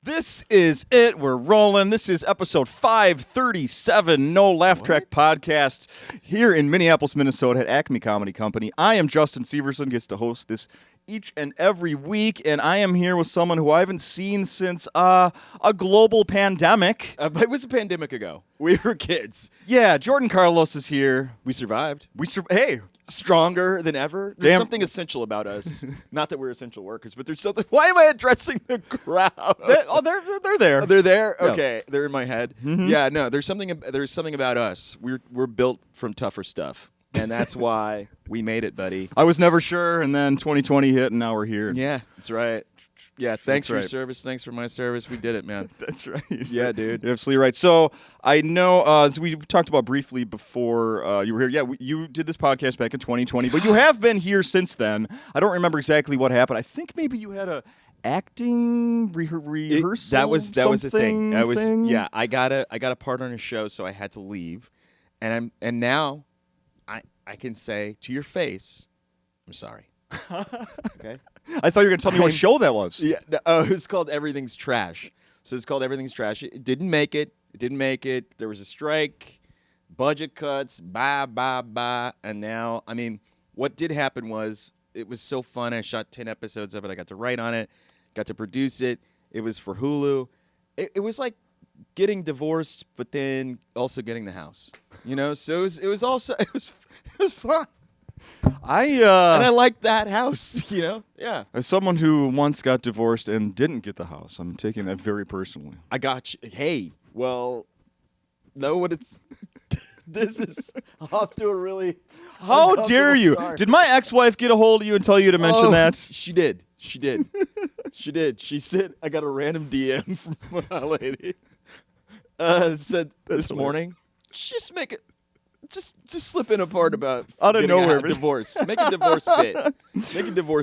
This is it. We're rolling. This is episode 537, No Laugh Track Podcast, here in Minneapolis, Minnesota at Acme Comedy Company. I am Justin Severson, gets to host this each and every week, and I am here with someone who I haven't seen since a global pandemic. It was a pandemic ago. We were kids. Yeah, Jordan Carlos is here. We survived. Hey. Stronger than ever. There's something essential about us. Not that we're essential workers, but there's something. Why am I addressing the crowd? They're there. Oh, they're there? Yeah. Okay. They're in my head. Mm-hmm. Yeah, no, there's something about us. We're built from tougher stuff. And that's why we made it, buddy. I was never sure, and then 2020 hit, and now we're here. Yeah, that's right. Yeah, thanks for your right. service. Thanks for my service. We did it, man. That's right. Yeah, dude. You're absolutely right. So I know so we talked about briefly before you were here. Yeah, you did this podcast back in 2020, but you have been here since then. I don't remember exactly what happened. I think maybe you had a acting rehearsal. That was the thing. Thing? Yeah. I got a part on a show, so I had to leave, and now I can say to your face, I'm sorry. Okay. I thought you were going to tell me what show that was. Yeah. It was called Everything's Trash. So it's called Everything's Trash. It didn't make it. There was a strike, budget cuts, bye. And now, I mean, what did happen was it was so fun. I shot 10 episodes of it. I got to write on it, got to produce it. It was for Hulu. It was like getting divorced, but then also getting the house. You know, so it was fun. And I like that house, you know? Yeah. As someone who once got divorced and didn't get the house, I'm taking that very personally. I got you. Hey, well, know what it's... This is off to a really... How dare you? Start. Did my ex-wife get a hold of you and tell you to mention that? She did. She did. She said, I got a random DM from a lady. Said this morning, just make it... Just slip in a part about out of nowhere divorce. Make a divorce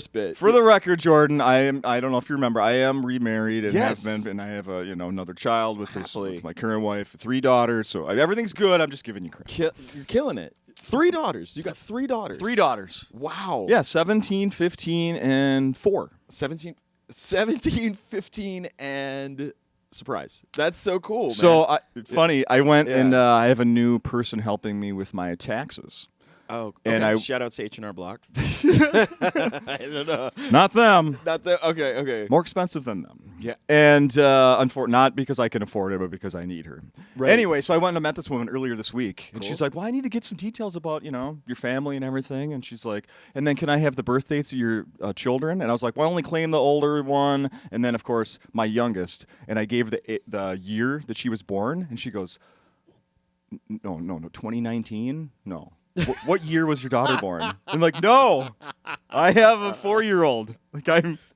bit. For the record, Jordan, I don't know if you remember, I am remarried and Yes. have been, and I have another child with my current wife, 3 daughters. So everything's good. I'm just giving you credit. You're killing it. 3 daughters. You got 3 daughters. 3 daughters. Wow. Yeah, 17, 15, and 4. 17, 15, and surprise. That's so cool, man. So funny, I went Yeah. and I have a new person helping me with my taxes. Oh, okay. And shout out to H&R Block. I don't know. Not them. Not the okay. More expensive than them. Yeah. And not because I can afford it, but because I need her. Right. Anyway, so I went and met this woman earlier this week. And Cool. she's like, well, I need to get some details about, your family and everything. And she's like, and then can I have the birth dates of your children? And I was like, well, I only claim the older one. And then, of course, my youngest. And I gave the year that she was born. And she goes, no, 2019? No. What year was your daughter born? I'm like, no, I have a 4-year-old.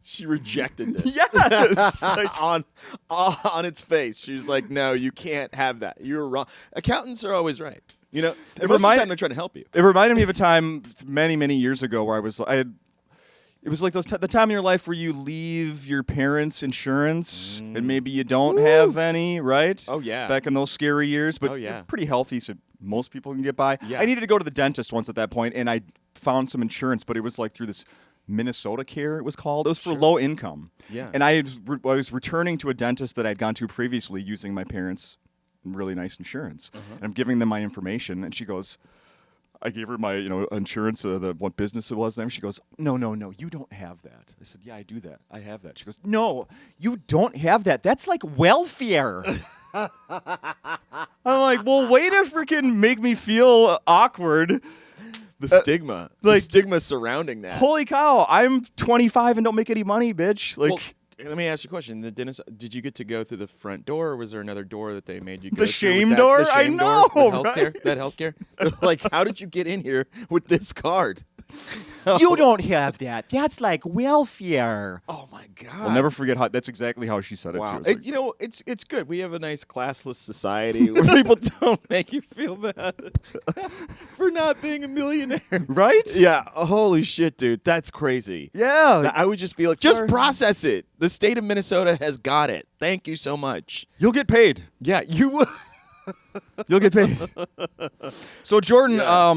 She rejected this. Yes, on its face. She was like, "No, you can't have that. You're wrong." Accountants are always right. You know, and most of the time they're trying to help you. It reminded me of a time many, many years ago where it was like the time in your life where you leave your parents' insurance and maybe you don't have any, right? Oh, yeah. Back in those scary years, but Oh, yeah. you're pretty healthy, so most people can get by. Yeah. I needed to go to the dentist once at that point, and I found some insurance, but it was like through this Minnesota Care, it was called. It was for low income. Yeah. And I was returning to a dentist that I'd gone to previously using my parents' really nice insurance. And I'm giving them my information, and she goes... I gave her my, insurance, what business it was. And she goes, no, you don't have that. I said, yeah, I do that. I have that. She goes, no, you don't have that. That's like welfare. I'm like, well, way to freaking make me feel awkward. The stigma. The stigma surrounding that. Holy cow, I'm 25 and don't make any money, bitch. Well, let me ask you a question. The dentist, did you get to go through the front door, or was there another door that they made you go The through? shame door? The shame I know, door with right? healthcare? That healthcare? Like, how did you get in here with this card? You don't have that. That's like welfare. Oh, my God. I'll never forget how. That's exactly how she said it, Wow. too. It's like, It's good. We have a nice classless society where people don't make you feel bad for not being a millionaire. right? Yeah. Holy shit, dude. That's crazy. Yeah. I would just be like, just Sorry. process it. The state of Minnesota has got it. Thank you so much. You'll get paid. Yeah, you will. You'll get paid. So, Jordan, Yeah.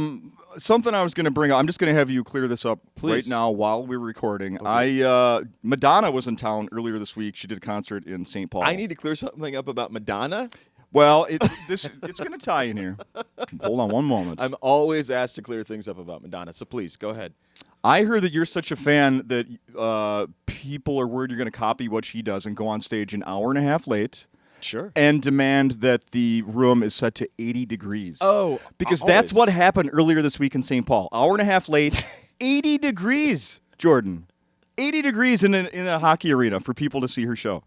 something I was going to bring up. I'm just going to have you clear this up right Please. now while we're recording. Madonna was in town earlier this week. She did a concert in St. Paul. I need to clear something up about Madonna. Well, it's going to tie in here. Hold on one moment. I'm always asked to clear things up about Madonna, so please go ahead. I heard that you're such a fan that people are worried you're going to copy what she does and go on stage an hour and a half late. Sure. And demand that the room is set to 80 degrees. Oh, because always. that's what happened earlier this week in St. Paul. Hour and a half late, 80 degrees, Jordan. 80 degrees in a hockey arena for people to see her show.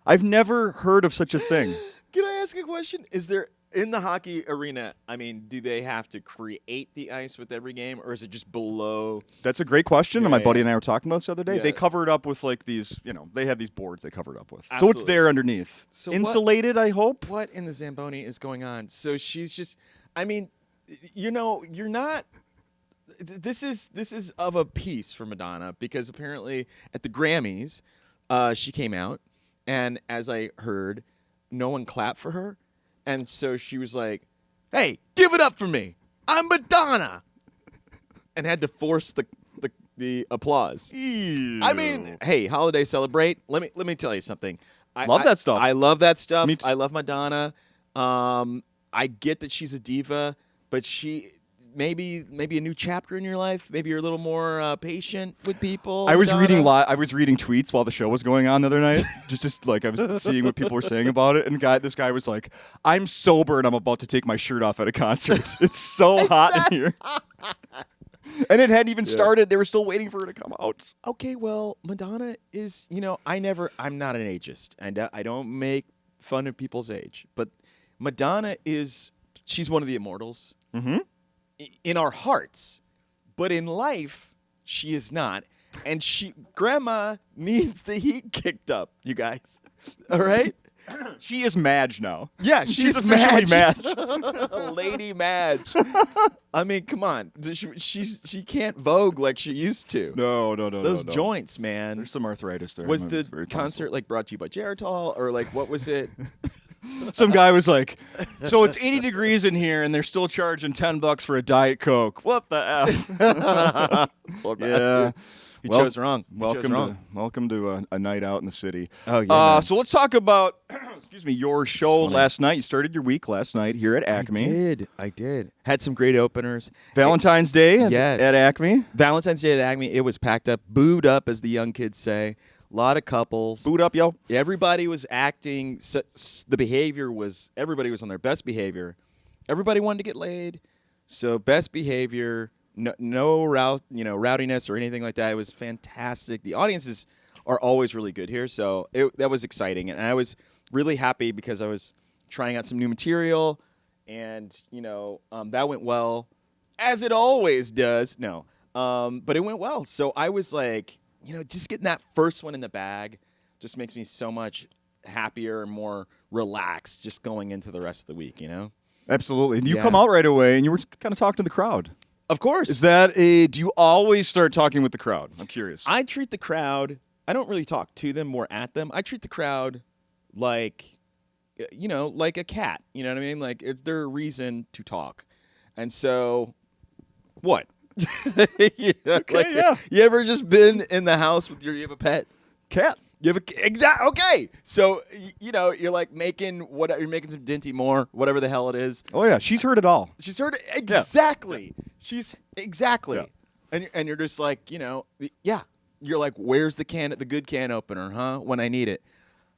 I've never heard of such a thing. Can I ask a question? Is there, in the hockey arena, I mean, do they have to create the ice with every game, or is it just below? That's a great question. Yeah, and my buddy yeah. and I were talking about this the other day. Yeah. They cover it up with like these, they have these boards they cover it up with. So it's Absolutely. there underneath. So insulated, I hope. What in the Zamboni is going on? So she's just, I mean, you're not. This is of a piece for Madonna because apparently at the Grammys, she came out, and as I heard, no one clapped for her, and so she was like, "Hey, give it up for me! I'm Madonna," and had to force the applause. Ew. I mean, hey, holiday celebrate. Let me tell you something. Love that stuff. I love that stuff. Me too. I love Madonna. I get that she's a diva, but she maybe a new chapter in your life. Maybe you're a little more patient with people. I was Madonna. I was reading tweets while the show was going on the other night. just like I was seeing what people were saying about it, and this guy was like, "I'm sober and I'm about to take my shirt off at a concert. It's so hot in here." And it hadn't even started. They were still waiting for her to come out. Okay, well, Madonna is, I'm not an ageist, and I don't make fun of people's age, but Madonna she's one of the immortals in our hearts, but in life, she is not. And Grandma needs the heat kicked up, you guys. All right? She is Madge now. Yeah, She's officially Madge. Lady Madge. I mean, come on. She can't Vogue like she used to. No. Those no. joints, man. There's some arthritis there. Was It's the very concert like brought to you by Geritol, or like what was it? Some guy was like, "So it's 80 degrees in here, and they're still charging $10 for a Diet Coke. What the f?" Yeah. He Well, chose wrong. Welcome to a night out in the city. Oh, yeah, man. So let's talk about, your show funny. last night. You started your week last night here at Acme. I did. Had some great openers. Valentine's Day Yes. at Acme. Valentine's Day at Acme. It was packed up, booed up, as the young kids say. A lot of couples. Boot up, yo. Everybody was acting. The behavior was. Everybody was on their best behavior. Everybody wanted to get laid. So best behavior. No rowdiness or anything like that. It was fantastic. The audiences are always really good here, so that was exciting, and I was really happy because I was trying out some new material, and that went well, as it always does. No, but it went well. So I was like, just getting that first one in the bag just makes me so much happier and more relaxed just going into the rest of the week. Absolutely. You Yeah. come out right away, and you were kind of talking to the crowd. Of course. Is that do you always start talking with the crowd? I'm curious. I treat the crowd, I don't really talk to them, more at them. I treat the crowd like, like a cat. You know what I mean? Like, it's their reason to talk. And so, what? yeah. You ever just been in the house you have a pet? Cat. You have okay. So, you're like making some Dinty Moore, whatever the hell it is. Oh, yeah. She's heard it all. She's heard it exactly. She's exactly. Yeah. And you're just like, yeah. You're like, where's the good can opener, huh? When I need it.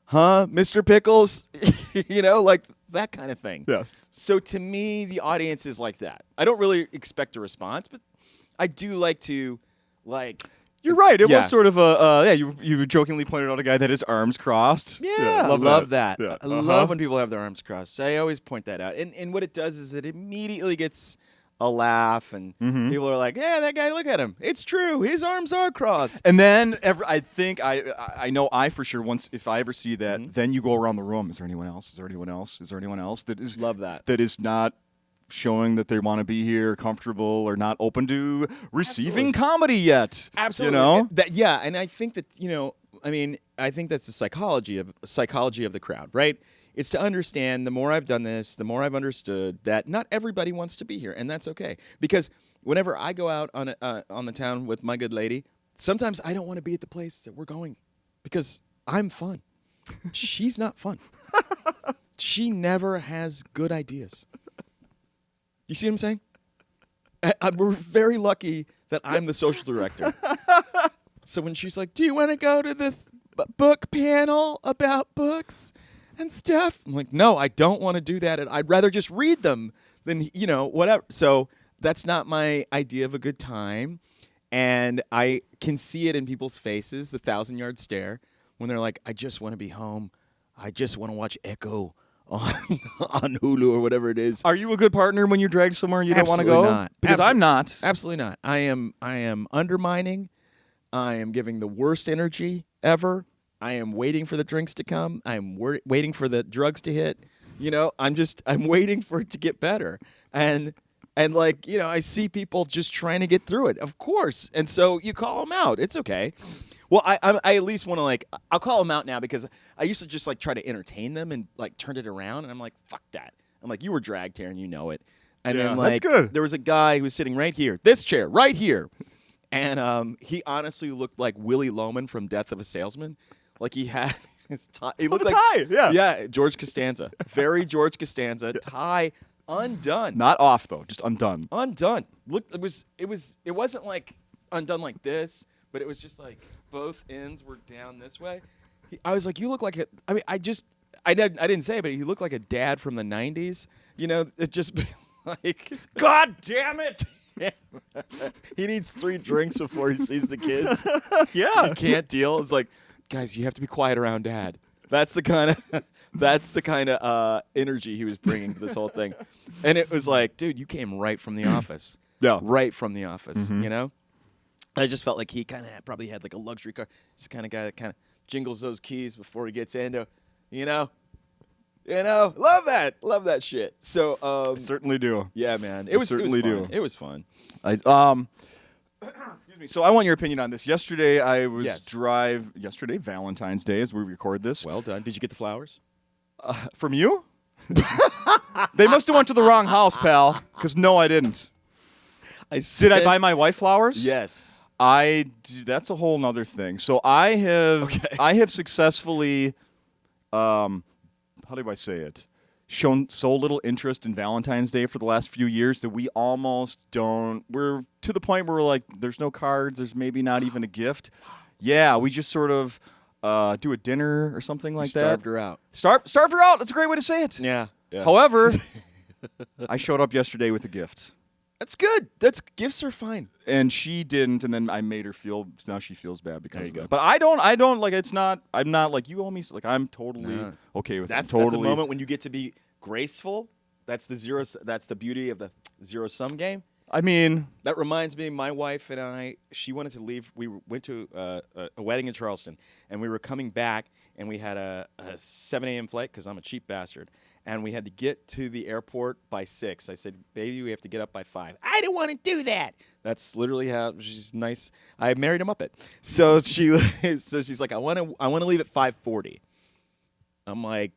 Huh, Mr. Pickles? Like that kind of thing. Yes. So to me, the audience is like that. I don't really expect a response, but I do like to, You're right. It Yeah. was sort of a You jokingly pointed out a guy that his arms crossed. Yeah, I love that. Yeah. I love when people have their arms crossed. So I always point that out. And what it does is it immediately gets a laugh, and people are like, "Yeah, that guy, look at him. It's true. His arms are crossed." And then I think I know for sure if I ever see that, then you go around the room. Is there anyone else? Is there anyone else? Is there anyone else that is Love that. that is not showing that they want to be here, comfortable, or not open to receiving comedy yet? Absolutely. You know? And I think that, I mean, I think that's the psychology of the crowd, right? It's to understand. The more I've done this, the more I've understood that not everybody wants to be here, and that's okay. Because whenever I go out on the town with my good lady, sometimes I don't want to be at the place that we're going because I'm fun. She's not fun. She never has good ideas. You see what I'm saying? We're very lucky that I'm the social director. So when she's like, do you want to go to this book panel about books and stuff? I'm like, no, I don't want to do that. And I'd rather just read them than, whatever. So that's not my idea of a good time. And I can see it in people's faces, the 1,000-yard stare, when they're like, I just want to be home. I just want to watch Echo on Hulu or whatever it is. Are you a good partner when you're dragged somewhere you don't want to go? Not. Because I'm not. Absolutely not. I am undermining. I am giving the worst energy ever. I am waiting for the drinks to come. I am waiting for the drugs to hit. I'm waiting for it to get better. And I see people just trying to get through it, of course. And so you call them out. It's okay. Well, I at least want to I'll call them out now because I used to just try to entertain them and turn it around. And I'm like, fuck that. I'm like, you were dragged here and you know it. And then that's good. There was a guy who was sitting right here, this chair, right here. And he honestly looked like Willie Loman from Death of a Salesman. Like he had his tie. He looked tie, yeah. Yeah, George Costanza. Very George Costanza. Tie undone. Not off though, just undone. Undone. Look, it wasn't undone like this, but it was just both ends were down this way. I was like, you look like I didn't say it, but he looked like a dad from the 90s. It just God damn it. He needs 3 drinks before he sees the kids. Yeah. He can't deal. It's like, guys, you have to be quiet around dad. That's the kind of energy he was bringing to this whole thing. And it was like, dude, you came right from the office. Yeah. Right from the office, Mm-hmm. I just felt like he kind of probably had a luxury car. He's the kind of guy that kind of jingles those keys before he gets into, love that shit. So, I certainly do. yeah, man, It was fun. It was fun. Excuse me. So I want your opinion on this. Yesterday I was Yes. yesterday, Valentine's Day, as we record this. Well done. Did you get the flowers? From you? They must have went to the wrong house, pal. Because no, I didn't. Did I buy my wife flowers? Yes. That's a whole nother thing. So I have successfully, how do I say it? Shown so little interest in Valentine's Day for the last few years that we almost don't. We're to the point where we're like, there's no cards. There's maybe not even a gift. Yeah, we just sort of do a dinner or something like that. Starved her out. Starved her out. That's a great way to say it. Yeah. However, I showed up yesterday with a gift. That's good. Gifts are fine. And she didn't, and then I made her feel. Now she feels bad because There you of go. that. But I don't like. It's not. I'm not like you owe me. I'm totally No. okay with it. That's Totally. a moment when you get to be graceful. That's the beauty of the zero-sum game. I mean, That reminds me, my wife and I, she wanted to leave. We went to a wedding in Charleston, and we were coming back, and we had a 7 a.m. flight because I'm a cheap bastard. And we had to get to the airport by 6. I said, baby, we have to get up by 5. I don't want to do that. That's literally how she's nice. I married a Muppet. So she's like, I want to leave at 5:40. I'm like,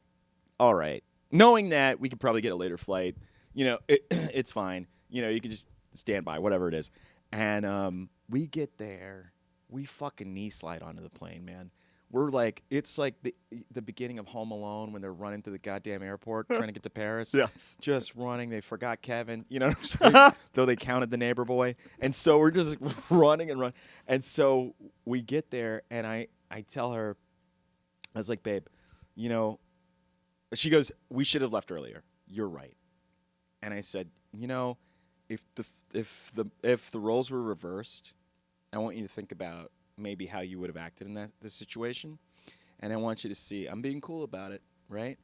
all right. Knowing that we could probably get a later flight, it's fine. You can just stand by, whatever it is. And we get there. We fucking knee slide onto the plane, man. We're like, it's like the beginning of Home Alone when they're running through the goddamn airport trying to get to Paris. Yes. Just running. They forgot Kevin. You know what I'm saying? Though they counted the neighbor boy. And so we're just running and running. And so we get there, and I tell her, I was like, babe, she goes, we should have left earlier. You're right. And I said, if the roles were reversed, I want you to think about maybe how you would have acted in this situation, and I want you to see I'm being cool about it, right?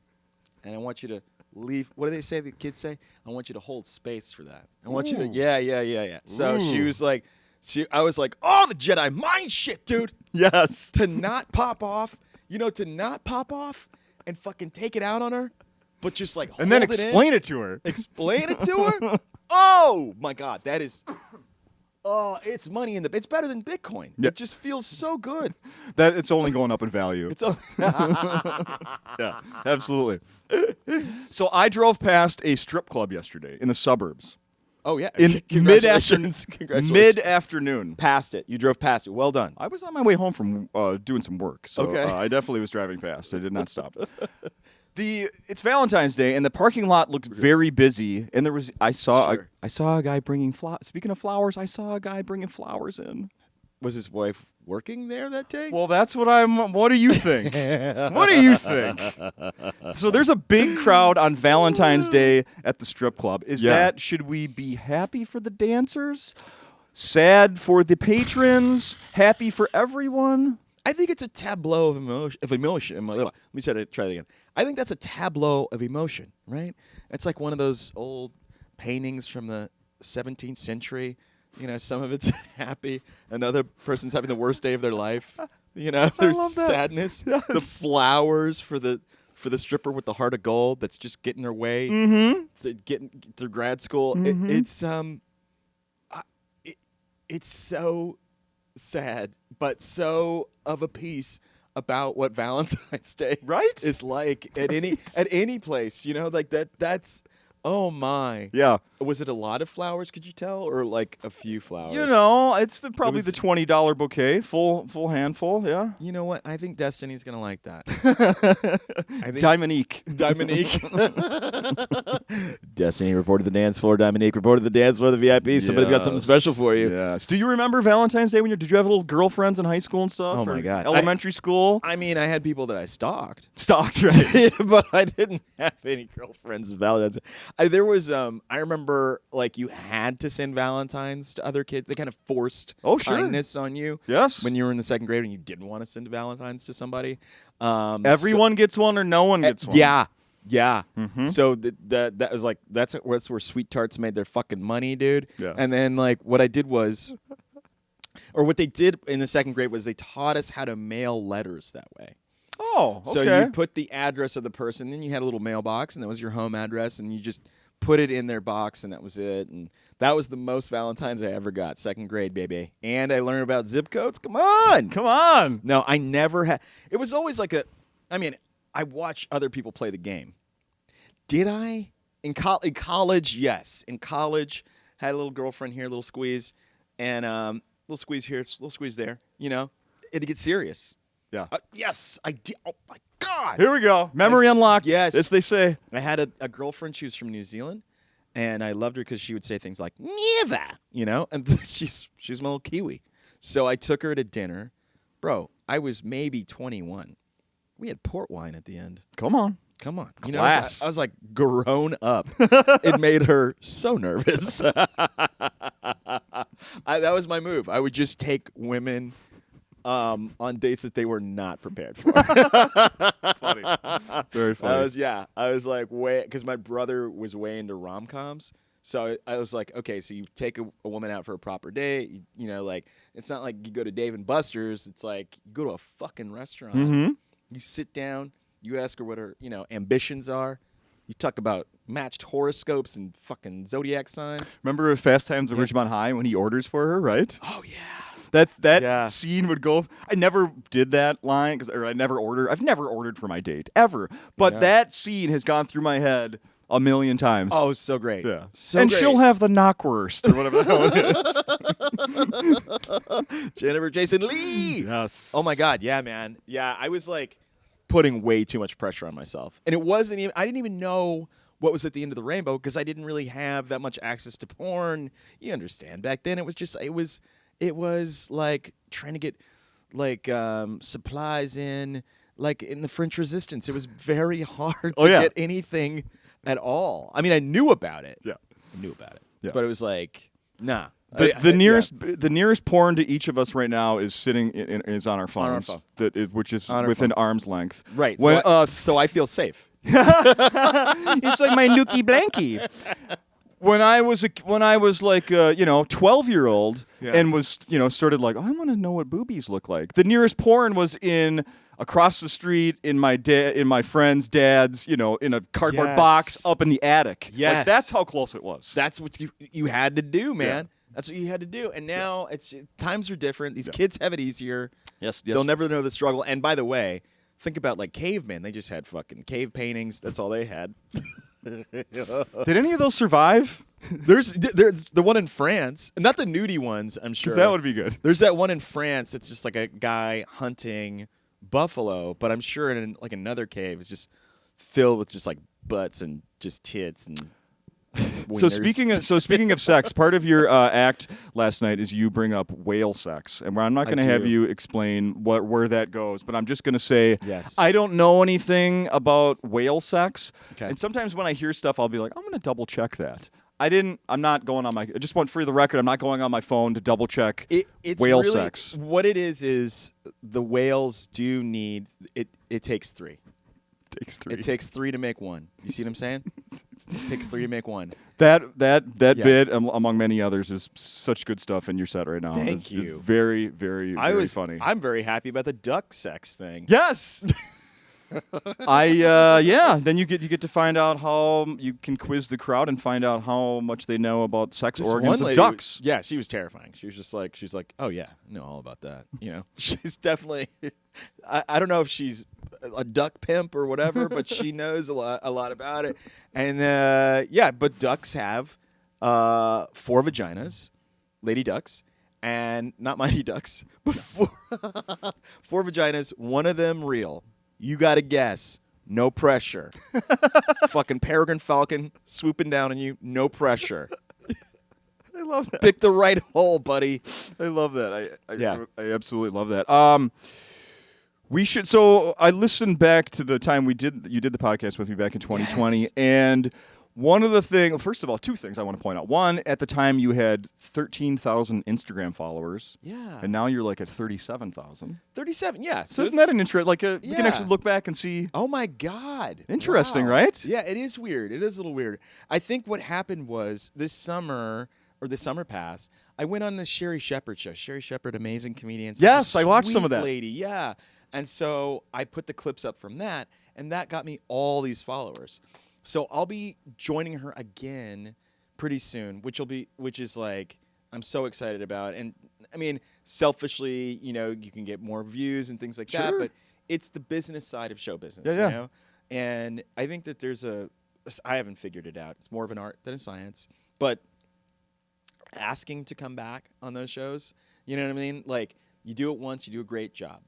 And I want you to leave. What do they say? The kids say, I want you to hold space for that. I want you to, yeah. So she was like, I was like, oh, the Jedi mind shit, dude. yes. To not pop off, and fucking take it out on her, but just And then hold it in. explain it to her. Explain it to her? Oh, my God. That is... Oh, it's money in the. It's better than Bitcoin. Yeah. It just feels so good. That it's only going up in value. It's only. Yeah, absolutely. So I drove past a strip club yesterday in the suburbs. Oh yeah. In Congratulations. Congratulations. mid-afternoon. Past it. You drove past it. Well done. I was on my way home from doing some work, so Okay. I definitely was driving past. I did not stop. It's Valentine's Day, and the parking lot looked very busy. And I saw Sure. a guy bringing flowers. Speaking of flowers, I saw a guy bringing flowers in. Was his wife working there that day? Well, that's what What do you think? What do you think? So there's a big crowd on Valentine's Day at the strip club. Should we be happy for the dancers? Sad for the patrons? Happy for everyone? I think it's a tableau of emotion. Let me try that again. I think that's a tableau of emotion, right? It's like one of those old paintings from the 17th century. You know, some of it's happy, another person's having the worst day of their life. You know, there's love that. sadness. Yes. The flowers for the stripper with the heart of gold that's just getting her way to getting through grad school. It's so sad, but so of a piece about what Valentine's Day Right? is like at any place. You know, like that's. Oh my! Yeah. Was it a lot of flowers? Could you tell, or like a few flowers? You know, it's probably was- the $20 bouquet, full handful, yeah. You know what? I think Destiny's gonna like that. I think Dominique. Destiny reported the dance floor. Dominique reported the dance floor. The VIP. Somebody's got something Yes. special for you. Yes. Do you remember Valentine's Day did you have little girlfriends in high school and stuff? Oh, my or God. Elementary school? I mean, I had people that I stalked, Stalked, right? but I didn't have any girlfriends. Valentine's. There was. I remember like you had to send Valentines to other kids. They kind of forced Oh, sure. kindness on you. Yes. When you were in the second grade and you didn't want to send Valentines to somebody. Everyone gets one or no one gets one. Yeah. So that was like that's where Sweet Tarts made their fucking money, dude. Yeah. And then like what I did was, or what they did in the second grade was they taught us how to mail letters that way. Oh, okay. So you put the address of the person, then you had a little mailbox, and that was your home address, and you just put it in their box, and that was it. And that was the most Valentines I ever got, second grade, baby. And I learned about zip codes. Come on. Come on. No, I never had. It was always like I watch other people play the game. Did I? In college, yes. In college, had a little girlfriend here, a little squeeze, and little squeeze here, little squeeze there. You know, it'd get serious. Yeah. Yes, I did. Oh my God. Here we go. Memory unlocked. Yes. As they say. I had a girlfriend. She was from New Zealand, and I loved her because she would say things like "never," you know, and she's my little Kiwi. So I took her to dinner, bro. I was maybe 21. We had port wine at the end. Come on. Come on, Class. I was like grown up. It made her so nervous. That was my move. I would just take women on dates that they were not prepared for. Funny. Very funny. I was like, because my brother was way into rom-coms. So I was like, okay, so you take a woman out for a proper date. You know, like, it's not like you go to Dave & Buster's. It's like you go to a fucking restaurant. Mm-hmm. You sit down. You ask her what her, ambitions are. You talk about matched horoscopes and fucking zodiac signs. Remember Fast Times at Ridgemont High when he orders for her, right? Oh, yeah. That scene would go. I never did that line I've never ordered for my date ever. But Yeah. that scene has gone through my head a million times. Oh, so great. yeah. So and great. she'll have the knockwurst or whatever the hell it is. Jennifer Jason Leigh. Yes. Oh my God, yeah, man. Yeah, I was like putting way too much pressure on myself. And it wasn't even, I didn't even know what was at the end of the rainbow because I didn't really have that much access to porn. You understand. Back then it was like trying to get like supplies in like in the French Resistance. It was very hard to get anything at all. I mean, I knew about it. Yeah. I knew about it. Yeah. But it was like, nah. The nearest porn to each of us right now is sitting is on our phones. phone. Which is On our within phone. arm's length. Right. When, So I feel safe. it's like my nookie blankie. When I was like 12-year-old and was started like, I want to know what boobies look like. The nearest porn was in across the street in my friend's dad's, in a cardboard box up in the attic. Yes. Like, that's how close it was. That's what you had to do, man. That's what you had to do. And now times are different. These kids have it easier. Yes. They'll never know the struggle. And by the way, think about like cavemen. They just had fucking cave paintings. That's all they had. Did any of those survive? There's the one in France. Not the nudie ones, I'm sure. Because that would be good. There's that one in France. It's just like a guy hunting buffalo. But I'm sure in like another cave is just filled with just like butts and just tits and So wieners. speaking of sex, part of your act last night is you bring up whale sex, and I'm not going to have do. you explain where that goes, but I'm just going to say Yes. I don't know anything about whale sex, Okay. and sometimes when I hear stuff, I'll be like, I'm going to double check that. I'm not going on my. I just want for the record, I'm not going on my phone to double check It's whale really, sex. What it is the whales do need it. It takes three. Takes three. It takes three to make one. You see what I'm saying? It takes three to make one. That Yeah. bit, among many others, is such good stuff in your set right now. Thank It's you. Very, very, very funny. I'm very happy about the duck sex thing. Yes. Then you get to find out how you can quiz the crowd and find out how much they know about sex This organs one of lady ducks. yeah, she was terrifying. She was like, oh yeah, I know all about that. You know, she's definitely. I don't know if she's a duck pimp or whatever, but she knows a lot about it. And but ducks have 4 vaginas, lady ducks, and not mighty ducks, but 4 vaginas. One of them real. You got to guess. No pressure. Fucking peregrine falcon swooping down on you. No pressure. I love that. Pick the right hole, buddy. I love that. Yeah. I absolutely love that. We should. So I listened back to the time you did the podcast with me back in 2020, Yes. and one of the things, first of all, 2 things I want to point out. One, at the time you had 13,000 Instagram followers. Yeah. And now you're like at 37,000. 37. Yeah. So isn't that an interest? Like we can Yeah. actually look back and see. Oh my God. Interesting, Wow. right? Yeah, it is weird. It is a little weird. I think what happened was this summer past, I went on the Sherry Shepherd show. Sherry Shepherd, amazing comedian. Such a Yes, I watched some sweet of that. lady, yeah. And so I put the clips up from that, and that got me all these followers. So I'll be joining her again pretty soon, which is like I'm so excited about. And I mean, selfishly, you know, you can get more views and things like that, Sure. but it's the business side of show business, Yeah. you know? And I think that I haven't figured it out. It's more of an art than a science, but asking to come back on those shows, you know what I mean? Like you do it once, you do a great job.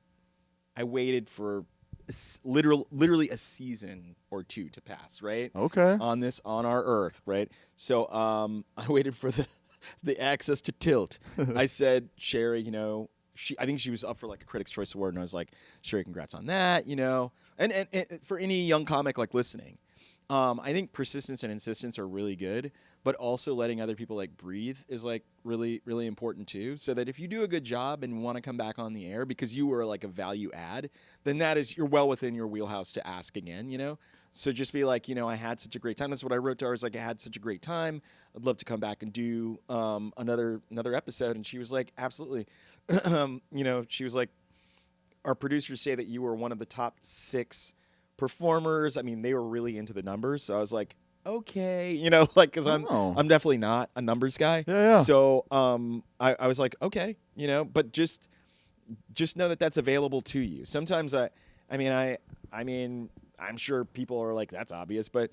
I waited for literally a season or 2 to pass, right? Okay. On our Earth, right? So I waited for the access to tilt. I said, Sherry, you know, I think she was up for like a Critics' Choice Award, and I was like, Sherry, congrats on that, you know. And for any young comic like listening, I think persistence and insistence are really good, but also letting other people like breathe is like really, really important too. So that if you do a good job and want to come back on the air because you were like a value add, then you're well within your wheelhouse to ask again, you know? So just be like, you know, I had such a great time. That's what I wrote to her. I was like, I had such a great time. I'd love to come back and do another episode. And she was like, absolutely. You know, she was like, our producers say that you were one of the top 6 performers. I mean, they were really into the numbers. So I was like, okay, you know, like, because I'm definitely not a numbers guy. Yeah. So I was like, okay, you know, but just know that that's available to you. Sometimes I mean, I'm sure people are like, that's obvious, but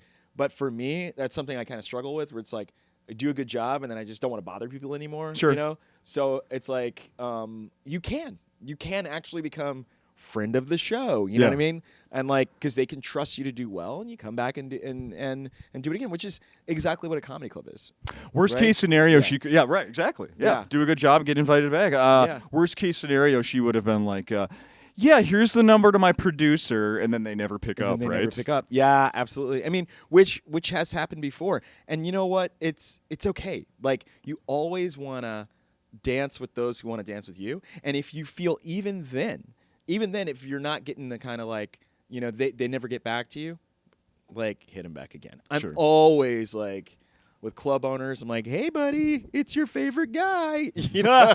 for me, that's something I kind of struggle with, where it's like I do a good job and then I just don't want to bother people anymore. Sure. You know, so it's like you can actually become friend of the show, you know what I mean? And like, because they can trust you to do well, and you come back and do it again, which is exactly what a comedy club is. Worst Right? case scenario, Yeah. right, exactly. Yeah. Do a good job, get invited back. Yeah. Worst case scenario, she would have been like, yeah, here's the number to my producer, and then they never pick up, They right? never pick up. Yeah, absolutely. I mean, which has happened before. And you know what? It's okay. Like, you always want to dance with those who want to dance with you. And if you feel even then, if you're not getting the kind of like, you know, they never get back to you, like, hit them back again. I'm Sure. always like, with club owners. I'm like, hey, buddy, it's your favorite guy. You know,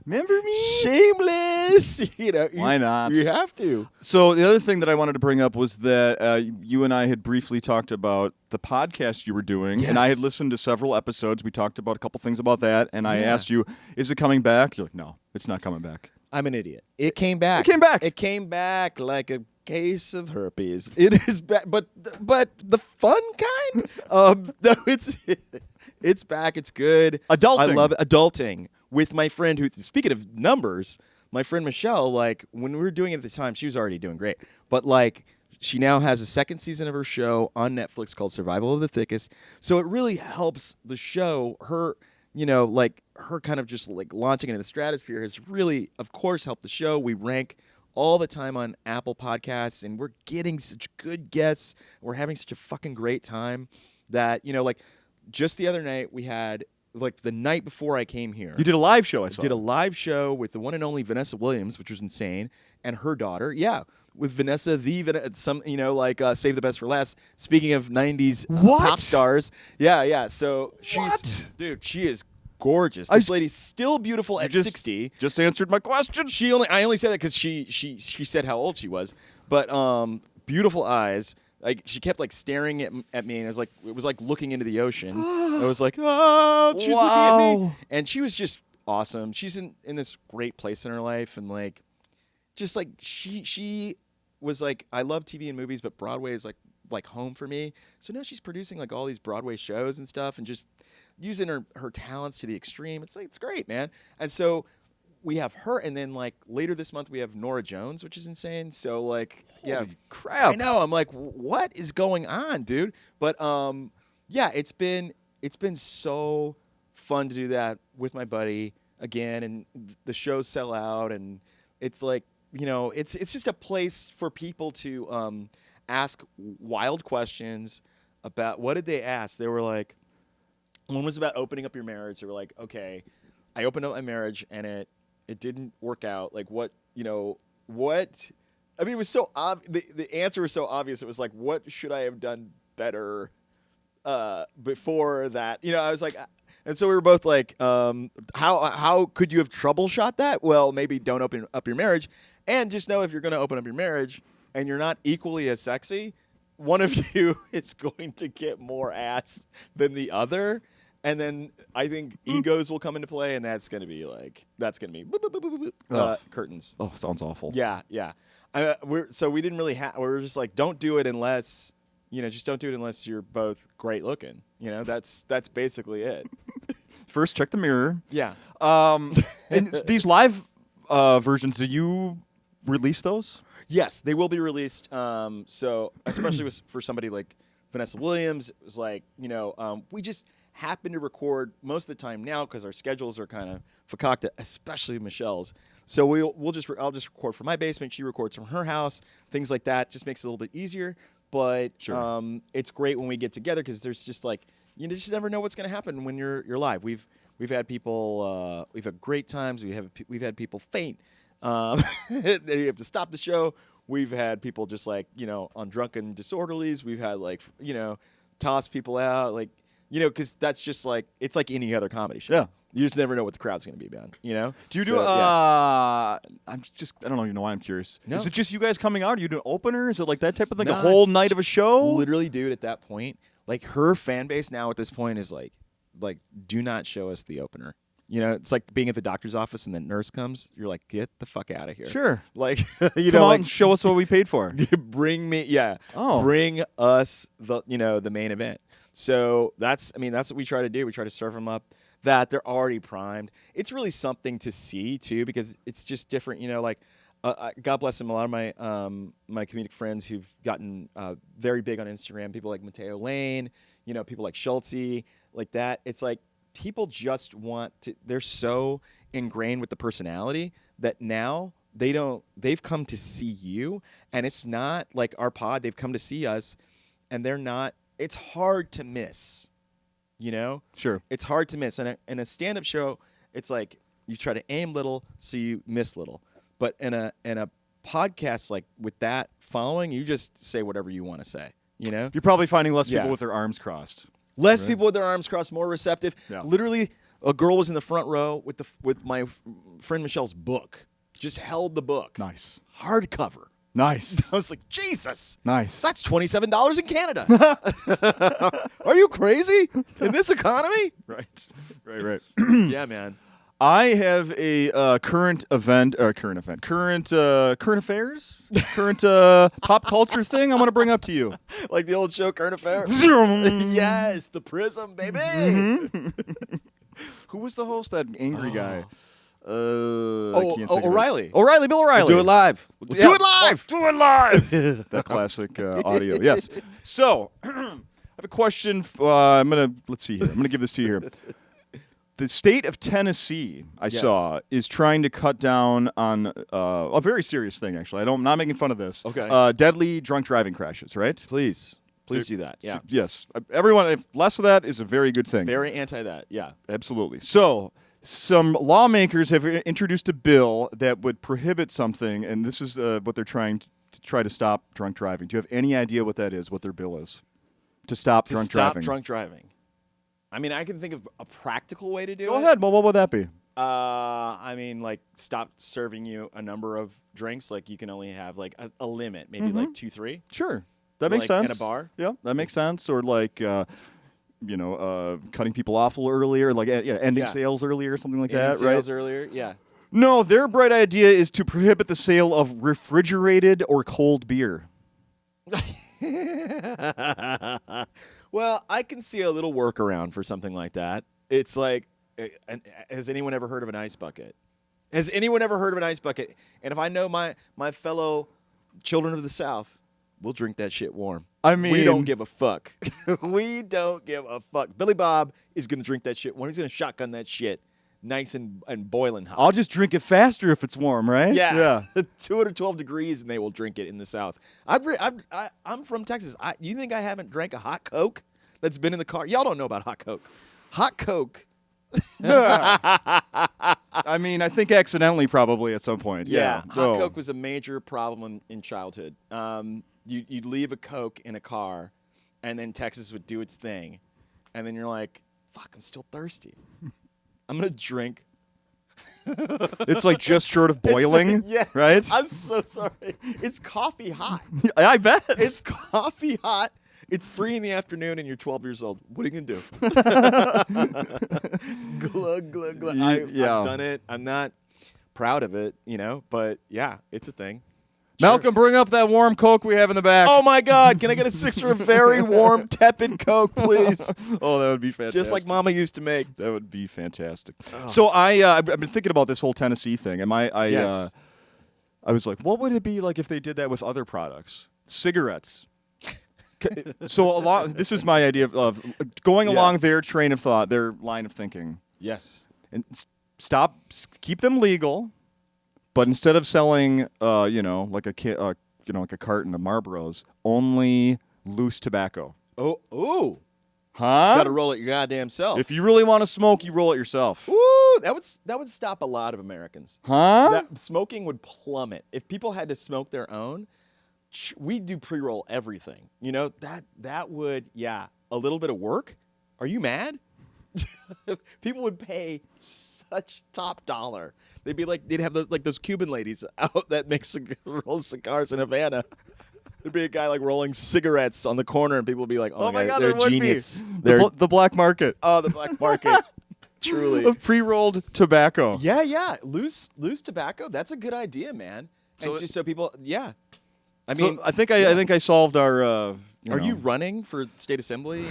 Remember me? shameless. You know, Why not? You have to. So the other thing that I wanted to bring up was that you and I had briefly talked about the podcast you were doing, and I had Yes. listened to several episodes. We talked about a couple things about that, and I Yeah. asked you, "Is it coming back?" You're like, "No, it's not coming back." I'm an idiot. It came back. It came back. It came back like a case of herpes. It is back, but the fun kind. No, it's back. It's good. Adulting. I love adulting with my friend. Who, speaking of numbers, my friend Michelle. Like when we were doing it at the time, she was already doing great. But like she now has a second season of her show on Netflix called Survival of the Thickest. So it really helps the show. Her, you know, like her kind of just like launching into the stratosphere has really, of course, helped the show. We rank all the time on Apple Podcasts, and we're getting such good guests. We're having such a fucking great time that, you know, like just the other night we had, like the night before I came here. You did a live show. I saw. Did a live show with the one and only Vanessa Williams, which was insane, and her daughter. Yeah, with Vanessa, some, you know, like Save the Best for Last. Speaking of '90s What? pop stars, yeah. So she's, What? dude, she is gorgeous. I This s- lady's still beautiful at 60. Just answered my question. I only say that because she said how old she was, but beautiful eyes. Like she kept like staring at me, and it was like looking into the ocean. I was like, oh, she's looking at me, Wow. and she was just awesome. She's in this great place in her life, and like, just like she was like, I love TV and movies, but Broadway is like home for me. So now she's producing like all these Broadway shows and stuff, and just using her talents to the extreme. It's like it's great, man. And so we have her, and then like later this month we have Nora Jones, which is insane. So like, yeah, Holy crap. I know. I'm like, what is going on, dude? But yeah, it's been so fun to do that with my buddy again, and the shows sell out, and it's like, you know, it's just a place for people to ask wild questions about what did they ask? They were like, one was about opening up your marriage. They were like, okay, I opened up my marriage and it didn't work out. Like what, you know, what? I mean, it was so the answer was so obvious. It was like, what should I have done better before that? You know, I was like, and so we were both like, how could you have troubleshot that? Well, maybe don't open up your marriage, and just know if you're going to open up your marriage and you're not equally as sexy, one of you is going to get more ass than the other. And then I think egos will come into play, and that's going to be curtains. Oh, sounds awful. Yeah. So we didn't really we were just like, don't do it unless, you know, just don't do it unless you're both great looking. You know, that's basically it. First, check the mirror. Yeah. And these live versions, do you release those? Yes, they will be released. So especially for somebody like Vanessa Williams, it was like, you know, we just happen to record most of the time now because our schedules are kind of fakakta, especially Michelle's. So I'll just record from my basement. She records from her house. Things like that just makes it a little bit easier. But Sure. It's great when we get together because there's just like, you just never know what's going to happen when you're live. We've had people, we've had great times. We've had people faint. You have to stop the show. We've had people just like, you know, on drunken disorderlies. We've had like, you know, toss people out, like, you know, because that's just like, it's like any other comedy show. Yeah. You just never know what the crowd's going to be about, you know? Do you do? So, yeah. I don't know. You know why I'm curious. No. Is it just you guys coming out? Are you doing opener? Is it like that type of thing? No, a whole it's night of a show? Literally, dude, at that point, like her fan base now at this point is like, do not show us the opener. You know, it's like being at the doctor's office and the nurse comes. You're like, get the fuck out of here. Sure. Like, Come know, on, like show us what we paid for. bring me, yeah. Oh. Bring us the main event. So that's what we try to do. We try to serve them up that they're already primed. It's really something to see too, because it's just different. You know, like God bless them. A lot of my my comedic friends who've gotten very big on Instagram. People like Mateo Lane. You know, people like Schultze, like that. It's like people just want to. They're so ingrained with the personality that now they've come to see you, and it's not like our pod. They've come to see us, and they're not. It's hard to miss, you know? Sure. It's hard to miss. In a stand-up show, it's like you try to aim little so you miss little. But in a podcast like with that following, you just say whatever you want to say, you know? You're probably finding less people Yeah. with their arms crossed. Less people with their arms crossed, more receptive. Yeah. Literally, a girl was in the front row with my friend Michelle's book. Just held the book. Nice. Hardcover. Nice. I was like, Jesus. Nice. That's $27 in Canada. Are you crazy? In this economy? Right. Right. Yeah, man. I have a current affairs, current pop culture thing I want to bring up to you. Like the old show, Current Affair? Yes, the Prism, baby. Who was the host? That angry guy. O'Reilly. O'Reilly, Bill O'Reilly. Do it live. Yeah. Do it live. Do it live. That classic audio. Yes. So, I have a question. Let's see here. I'm gonna give this to you here. The state of Tennessee, I saw, is trying to cut down on a very serious thing. Actually, I'm not making fun of this. Okay. Deadly drunk driving crashes. Right. Please do that. Yeah. Yes. Everyone. If less of that is a very good thing. Very anti that. Yeah. Absolutely. So, some lawmakers have introduced a bill that would prohibit something, and this is what they're trying to try to stop drunk driving. Do you have any idea what that is? What their bill is to stop drunk driving? Drunk driving. I mean, I can think of a practical way to do it. Go ahead. Well, what would that be? I mean, like, stop serving you a number of drinks. Like, you can only have, like, a limit, maybe, like 2, 3. Sure. That makes sense. In a bar? Yeah, that makes sense. Or, like, cutting people off a little earlier, like, ending sales earlier, something like that, right? Sales earlier, yeah. No, their bright idea is to prohibit the sale of refrigerated or cold beer. Well, I can see a little workaround for something like that. It's like, has anyone ever heard of an ice bucket? Has anyone ever heard of an ice bucket? And if I know my fellow children of the South, we'll drink that shit warm. I mean, we don't give a fuck. We don't give a fuck. Billy Bob is going to drink that shit warm. He's going to shotgun that shit nice and boiling hot. I'll just drink it faster if it's warm, right? Yeah. 212 degrees and they will drink it in the South. I'm from Texas. You think I haven't drank a hot Coke that's been in the car? Y'all don't know about hot Coke. Hot Coke. I mean, I think accidentally probably at some point. Yeah. Hot Coke was a major problem in childhood. You'd leave a Coke in a car, and then Texas would do its thing. And then you're like, fuck, I'm still thirsty. I'm going to drink. It's like just short of boiling, yes, right? I'm so sorry. It's coffee hot. I bet. It's coffee hot. It's 3 in the afternoon and you're 12 years old. What are you going to do? Glug, glug, glug. I've done it. I'm not proud of it, but yeah, it's a thing. Malcolm, bring up that warm Coke we have in the back. Oh, my God. Can I get a 6 for a very warm, tepid Coke, please? Oh, that would be fantastic. Just like Mama used to make. That would be fantastic. Oh. So I've been thinking about this whole Tennessee thing. And I was like, what would it be like if they did that with other products? Cigarettes. So this is my idea of going along their train of thought, their line of thinking. Yes. And keep them legal. But instead of selling, like a carton of Marlboros, only loose tobacco. Oh, huh? Got to roll it your goddamn self. If you really want to smoke, you roll it yourself. Ooh, that would stop a lot of Americans. Huh? Smoking would plummet if people had to smoke their own. We do pre-roll everything. That would a little bit of work. Are you mad? People would pay such top dollar. They'd have those Cuban ladies out that roll cigars in Havana. There'd be a guy like rolling cigarettes on the corner, and people would be like, "Oh my God, they're genius." The black market. Oh, the black market. Truly, of pre-rolled tobacco. Yeah, loose tobacco. That's a good idea, man. And just so people, I mean, I think I solved our. Are you running for state assembly?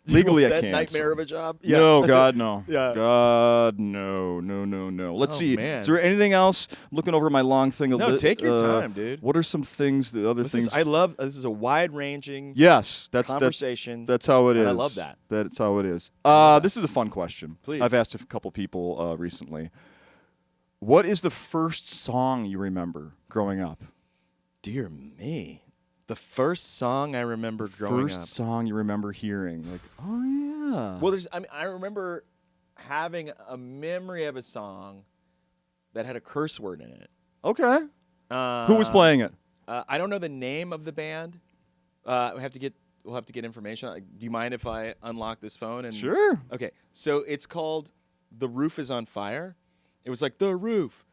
Legally, I that can't. Nightmare of a job. Yeah. No, God, no. Yeah. God, no. Let's see. Man. Is there anything else? Looking over my long thing. No, take your time, dude. What are some things? This is a wide-ranging. Yes, that's conversation. That's how it is. I love that. That's how it is. This is a fun question. Please. I've asked a couple people recently. What is the first song you remember growing up? Dear me. The first song I remember growing up. First song you remember hearing. Like, oh, yeah. Well, I remember having a memory of a song that had a curse word in it. Okay. Who was playing it? I don't know the name of the band. We'll have to get information. Do you mind if I unlock this phone? And Sure. Okay. So it's called "The Roof Is on Fire." It was like the roof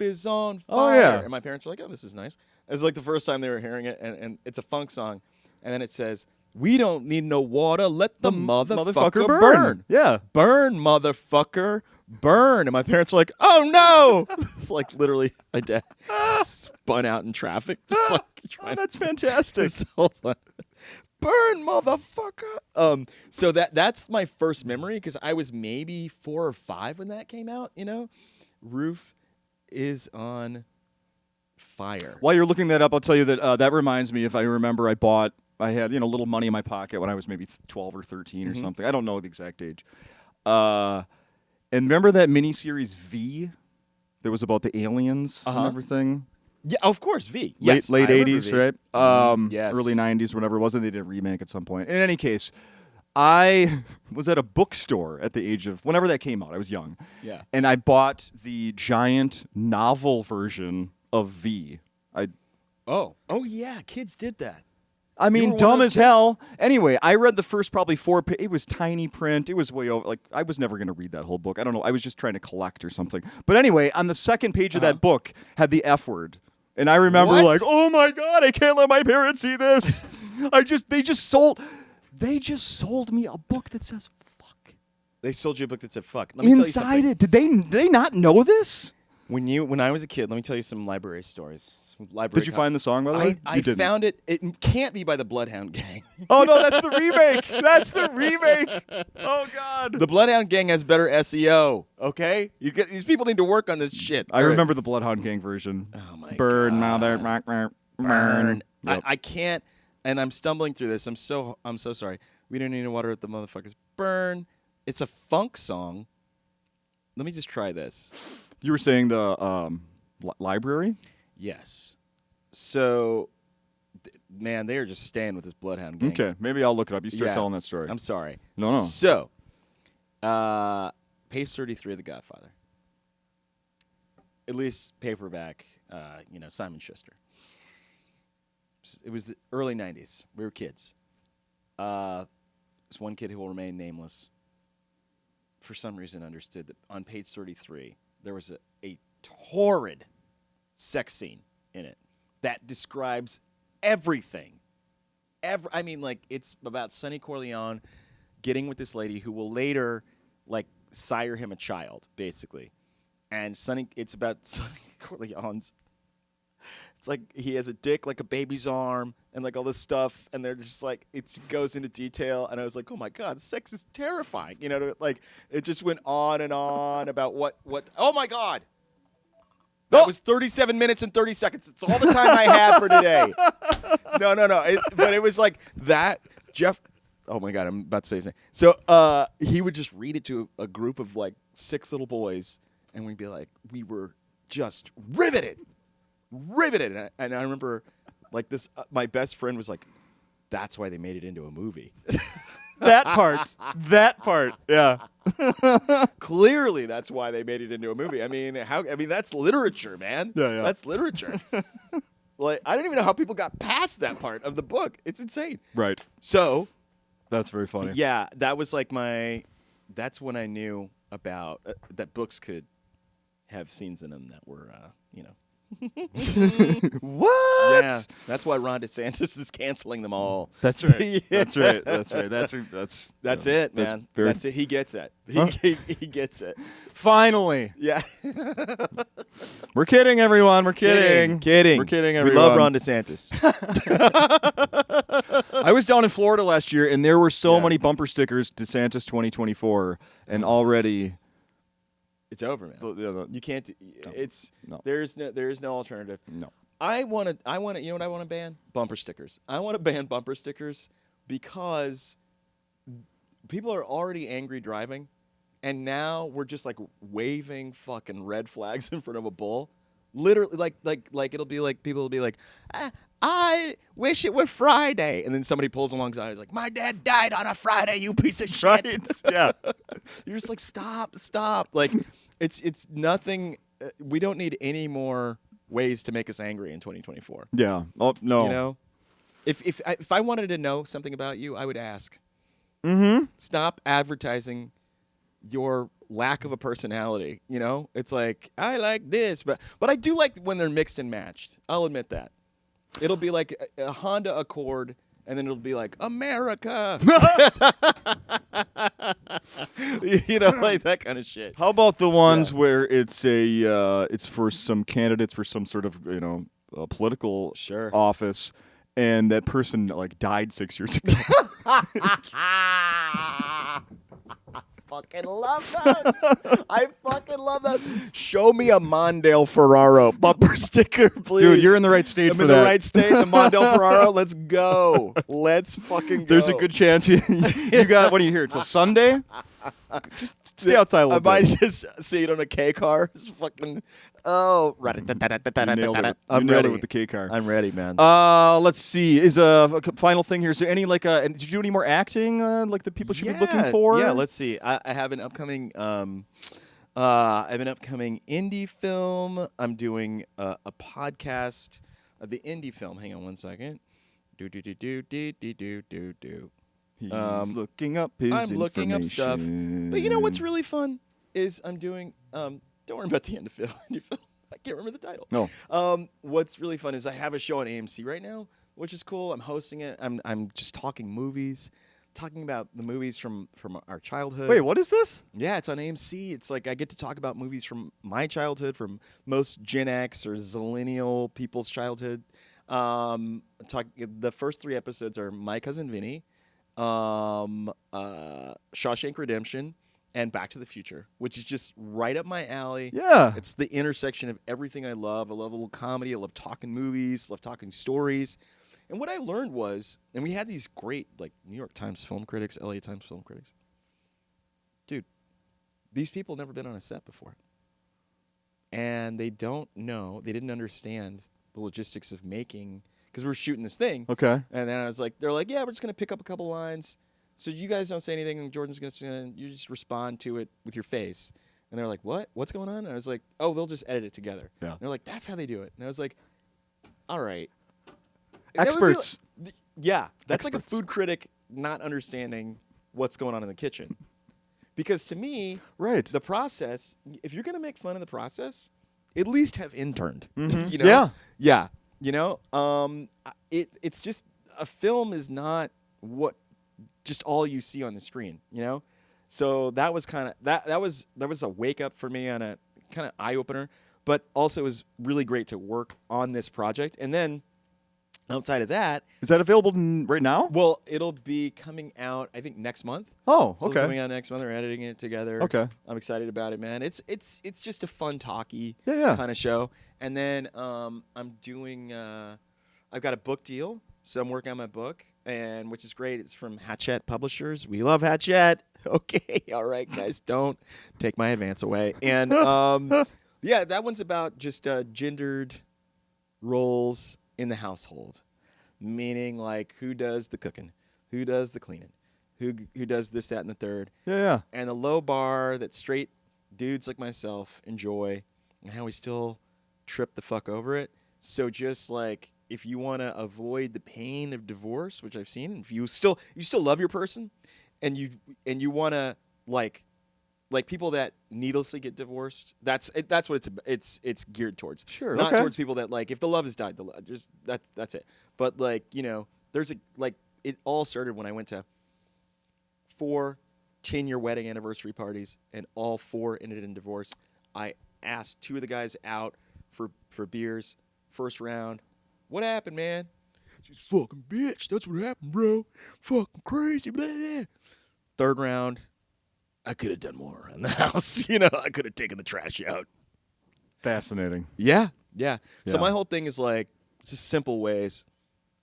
is on fire. Oh, yeah. And my parents were like, "Oh, this is nice." It was like the first time they were hearing it, and it's a funk song. And then it says, "We don't need no water. Let the motherfucker burn. Yeah. Burn, motherfucker. Burn." And my parents were like, "Oh, no." It's like literally my dad spun out in traffic. Just like trying That's fantastic. to hold on. Burn, motherfucker. So that's my first memory because I was maybe 4 or 5 when that came out, Roof is on fire. While you're looking that up, I'll tell you that that reminds me, if I remember, I had little money in my pocket when I was maybe 12 or 13 or something. I don't know the exact age. And remember that miniseries V that was about the aliens and everything? Yeah, of course, V. Yes, late I remember 80s, V. right? Yes. Early 90s, whatever it was, and they did a remake at some point. In any case, I was at a bookstore at the age of, whenever that came out, I was young. Yeah. And I bought the giant novel version of V. Oh, yeah, kids did that. I mean, were one of dumb those as kids? hell. Anyway, I read the first probably 4 pages. It was tiny print. It was way over. Like, I was never going to read that whole book. I don't know. I was just trying to collect or something. But anyway, on the second page of that book had the F word. And I remember What? like, oh my God, I can't let my parents see this. They just sold me a book that says fuck They sold you a book that said "fuck." Let me tell you inside something. it. Did they not know this? When I was a kid, let me tell you some library stories. Some library Did you find the song, by the way? I You didn't. found it. It can't be by the Bloodhound Gang. Oh no, that's the remake. That's the remake. Oh God. The Bloodhound Gang has better SEO. Okay, these people need to work on this shit. I remember the Bloodhound Gang version. Oh my Burn, God. mother, Burn. Yep. I can't, and I'm stumbling through this. I'm so sorry. We don't need to water at the motherfuckers. Burn. It's a funk song. Let me just try this. You were saying the library? Yes. So, man, they are just staying with this Bloodhound Gang. Okay, maybe I'll look it up. You start Yeah. telling that story. I'm sorry. No. So, page 33 of The Godfather. At least paperback, Simon Schuster. It was the early 90s. We were kids. This one kid who will remain nameless, for some reason, understood that on page 33, there was a torrid sex scene in it that describes everything. It's about Sonny Corleone getting with this lady who will later, sire him a child, basically. And it's about Sonny Corleone's. It's like he has a dick like a baby's arm and all this stuff, and they're just it goes into detail, and I was like, oh my God, sex is terrifying. It just went on and on about what. Oh my God. That was 37 minutes and 30 seconds. That's all the time I have for today. No. But it was like that. Jeff. Oh my God, I'm about to say his name. So he would just read it to a group of 6 little boys, and we'd be like, we were just riveted. And I remember this. My best friend was like, "That's why they made it into a movie." That part. Yeah. Clearly, that's why they made it into a movie. I mean, that's literature, man. Yeah. That's literature. I don't even know how people got past that part of the book. It's insane. Right. So, That's very funny. yeah, that was that's when I knew about that books could have scenes in them that were, What? Yeah, that's why Ron DeSantis is canceling them all. That's right. Yeah. That's right. That's it, man. That's it. He gets it. He gets it. Finally. Yeah. We're kidding, everyone. We're kidding. Kidding. We're kidding, We everyone. love Ron DeSantis. I was down in Florida last year, and there were so Yeah. many bumper stickers, DeSantis 2024, and already... It's over, man. You can't. No. There is no alternative. No. I want to. You know what I want to ban? Bumper stickers. I want to ban bumper stickers because people are already angry driving, and now we're just waving fucking red flags in front of a bull. Literally, it'll be people will be like, I wish it were Friday, and then somebody pulls alongside. It's like, my dad died on a Friday, you piece of shit. Right? Yeah. You're just like, stop. It's nothing. We don't need any more ways to make us angry in 2024. Yeah. Oh, no. You know? If I wanted to know something about you, I would ask. Mm-hmm. Stop advertising your lack of a personality. You know, it's like I like this, but I do like when they're mixed and matched. I'll admit that. It'll be like a Honda Accord, and then it'll be like America. You know, like that kind of shit. How about the ones where it's it's for some candidates for some sort of political office, and that person like died 6 years ago? Fucking love those. I fucking love those. Show me a Mondale Ferraro bumper sticker, please. Dude, you're in the right state for I'm that. in the right state. The Mondale Ferraro. Let's go. Let's fucking go. There's a good chance you got. What do you hear? Till Sunday? Just stay outside a little I might bit. just see it on a K car. It's fucking. Oh, You nailed it. I'm You nailed ready it with the K car. I'm ready, man. Let's see. Is a final thing here? Is there any did you do any more acting? Like the people should be looking for? Yeah, let's see. I have an upcoming indie film. I'm doing a podcast of the indie film. Hang on one second. Do. He's looking up his I'm looking up stuff. information. But you know what's really fun is I'm doing don't worry about the indie film. I can't remember the title. No. What's really fun is I have a show on AMC right now, which is cool. I'm hosting it. I'm just talking movies, talking about the movies from our childhood. Wait, what is this? Yeah, it's on AMC. It's like I get to talk about movies from my childhood, from most Gen X or Zillennial people's childhood. The first 3 episodes are My Cousin Vinny, Shawshank Redemption, and Back to the Future, which is just right up my alley. Yeah. It's the intersection of everything I love. I love a little comedy. I love talking movies. Love talking stories. And what I learned was, and we had these great, like, New York Times film critics, LA Times film critics. Dude, these people never been on a set before. And they didn't understand the logistics of making, because we were shooting this thing. Okay. And then I was like, they're like, yeah, we're just going to pick up a couple lines. So you guys don't say anything, and Jordan's going to, you just respond to it with your face. And they're like, what? What's going on? And I was like, oh, they'll just edit it together. Yeah. And they're like, that's how they do it. And I was like, all right. Experts. Yeah. That's like a Experts. food critic not understanding what's going on in the kitchen. Because to me, Right. the process, if you're going to make fun of the process, at least have interned. Mhm. You know? Yeah. Yeah. You know, it's just, a film is not what just all you see on the screen, you know? So that was kind of, that was a wake up for me, on a kind of eye opener, but also it was really great to work on this project. And then outside of that, Is that available right now? well, it'll be coming out, I think, next month. Oh, So okay. coming out next month. They're editing it together. Okay. I'm excited about it, man. It's just a fun talky Yeah. kind of show. And then I'm doing I've got a book deal, so I'm working on my book, and which is great. It's from Hachette Publishers. We love Hachette. Okay, all right, guys, don't take my advance away. And yeah, that one's about just gendered roles in the household, meaning like who does the cooking, who does the cleaning, who does this, that, and the third. Yeah. And the low bar that straight dudes like myself enjoy, and how we still trip the fuck over it. So just like, if you want to avoid the pain of divorce, which I've seen, if you still love your person, and you want to like people that needlessly get divorced, that's what it's geared towards. Sure. Not okay. towards people that, like, if the love has died, that's it. But like, you know, there's it all started when I went to 4 10-year wedding anniversary parties, and all 4 ended in divorce. I asked 2 of the guys out for beers. First round, what happened, man? She's fucking bitch. That's what happened, bro. Fucking crazy. Blah, blah. Third round, I could have done more around the house. You know, I could have taken the trash out. Fascinating. Yeah. Yeah. So my whole thing is like, just simple ways.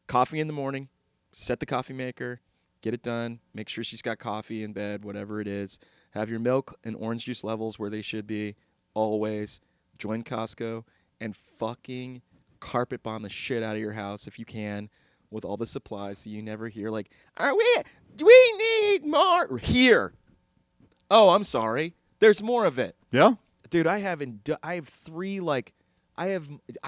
Coffee in the morning, set the coffee maker, get it done, make sure she's got coffee in bed, whatever it is. Have your milk and orange juice levels where they should be, always. Join Costco and fucking carpet bomb the shit out of your house if you can, with all the supplies, so you never hear like, do we need more here? Oh, I'm sorry. There's more of it. Yeah. Dude, I have 3, like, I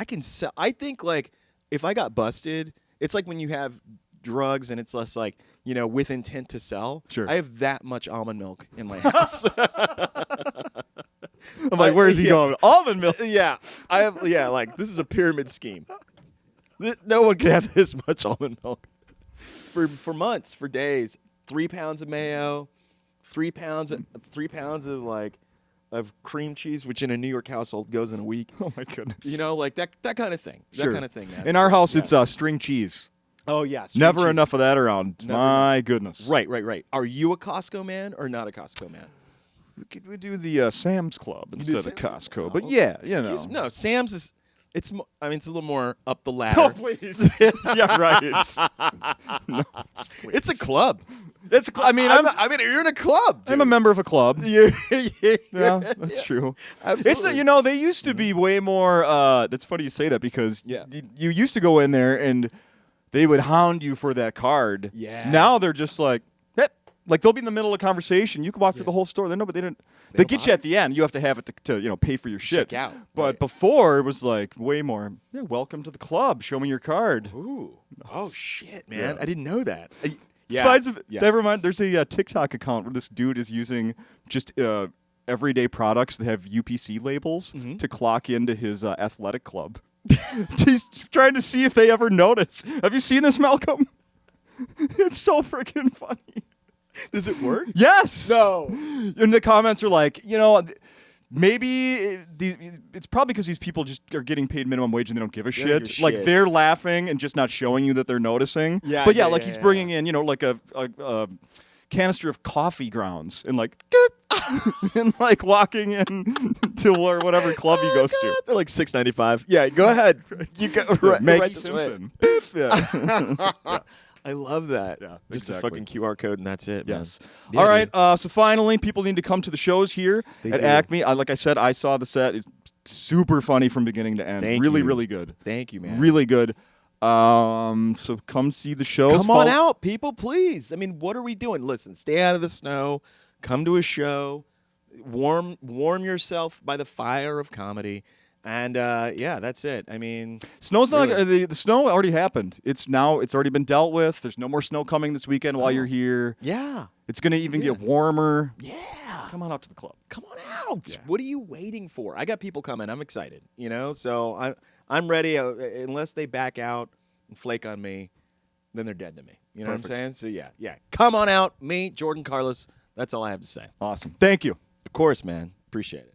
can sell. I think, like, if I got busted it's like when you have drugs and it's less like, with intent to sell. Sure. I have that much almond milk in my house. I'm like, where is he going? Almond milk. Yeah. I have, like, this is a pyramid scheme. No one can have this much almond milk for months, for days. 3 pounds of mayo, 3 pounds of like of cream cheese, which in a New York household goes in a week. Oh my goodness. Like that kind of thing. Sure. That kind of thing. Man. In our house, it's string cheese. Oh yeah. Never cheese. enough of that around. Never My goodness. Right. Are you a Costco man or not a Costco man? We do the Sam's Club instead of Sam's Costco, Club? but yeah, No, Sam's is. It's a little more up the ladder. Oh please. Yeah, right. No, It's a club. it's. I mean, you're in a club. Dude. I'm a member of a club. Yeah, Yeah, that's true. Absolutely. It's they used to be way more. That's funny you say that because you used to go in there and they would hound you for that card. Yeah. Now they're just like, like they'll be in the middle of a conversation. You can walk through the whole store. But they didn't. They get you at the end. You have to have it to pay for your shit. Check out. But before it was like way more. Yeah, welcome to the club. Show me your card. Ooh. Oh shit, man! Yeah. I didn't know that. Never mind. There's a TikTok account where this dude is using just everyday products that have UPC labels to clock into his athletic club. He's trying to see if they ever notice. Have you seen this, Malcolm? It's so freaking funny. Does it work? Yes. No. And the comments are like, maybe it's probably because these people just are getting paid minimum wage and they don't give a shit. Like they're laughing and just not showing you that they're noticing. Yeah. But like he's bringing in, like a canister of coffee grounds and like and like walking in to whatever club he goes to. They're like $6.95. Yeah, go ahead. You go right, Maggie right this way. Simpson. Yeah. I love that. Yeah, Just exactly. a fucking QR code and that's it. Yes. Man. Yeah, All right. dude. So finally, people need to come to the shows here at do. Acme. Like I said, I saw the set. It's super funny from beginning to end. Thank really, you. really good. Thank you, man. Really good. So come see the shows. Come on out, people, please. I mean, what are we doing? Listen, stay out of the snow. Come to a show. Warm yourself by the fire of comedy. And that's it. I mean, Snow's not really. the snow already happened. It's already been dealt with. There's no more snow coming this weekend while you're here. Yeah. It's gonna even get warmer. Yeah. Come on out to the club. Come on out. Yeah. What are you waiting for? I got people coming. I'm excited. So I'm ready. Unless they back out and flake on me, then they're dead to me. You know Perfect. what I'm saying? So yeah. Come on out. Me, Jordan Carlos. That's all I have to say. Awesome. Thank you. Of course, man. Appreciate it.